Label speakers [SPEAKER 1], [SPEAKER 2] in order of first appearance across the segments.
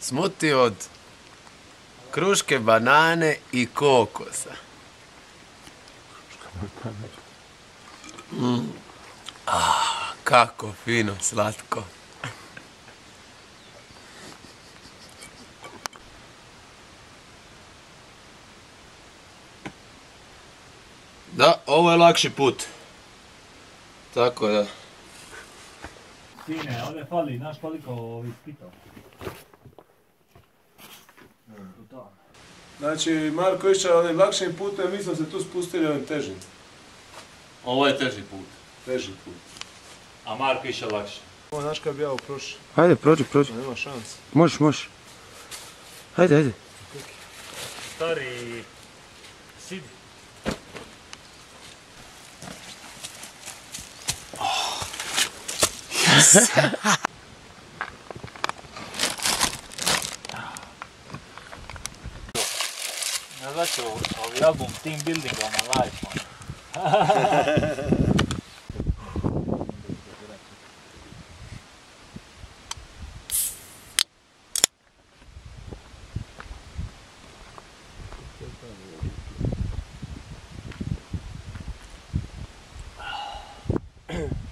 [SPEAKER 1] Smuti od kruške, banane i kokosa. Kako fino, slatko. Da, ovo je lakši put. Tako da.
[SPEAKER 2] Sine, ovdje fali, znaš koliko ovih pitao?
[SPEAKER 3] Znači, Marko išao onim lakšim putem, mi smo se tu spustili ovim težim.
[SPEAKER 2] Ovo je teži put,
[SPEAKER 3] Teži put.
[SPEAKER 2] a Marko išao lakše.
[SPEAKER 3] Ovo znaš kad bi ja prošao,
[SPEAKER 4] Ajde, prođi.
[SPEAKER 3] nema šanse.
[SPEAKER 4] Možeš. Ajde.
[SPEAKER 2] Stari, sidi. Ne znači ovi album Team Building na live.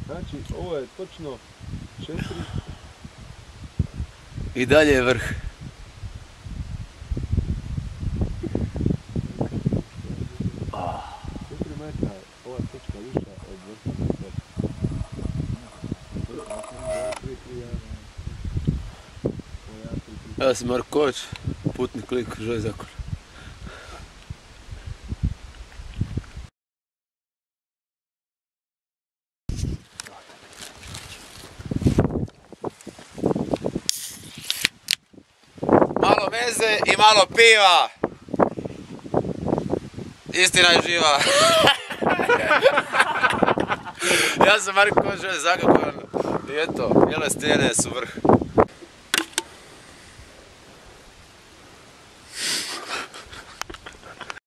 [SPEAKER 3] Znači, ovo je točno 4...
[SPEAKER 1] I dalje je vrh.
[SPEAKER 3] 4 metra, ova točka viša od vrha.
[SPEAKER 1] Ja sam Marković, putnik lik Žoj Zakon. Malo meze i malo piva. Istina je živa. Ja sam Marko Žoj Zakon i eto, bijele stijene su vrh.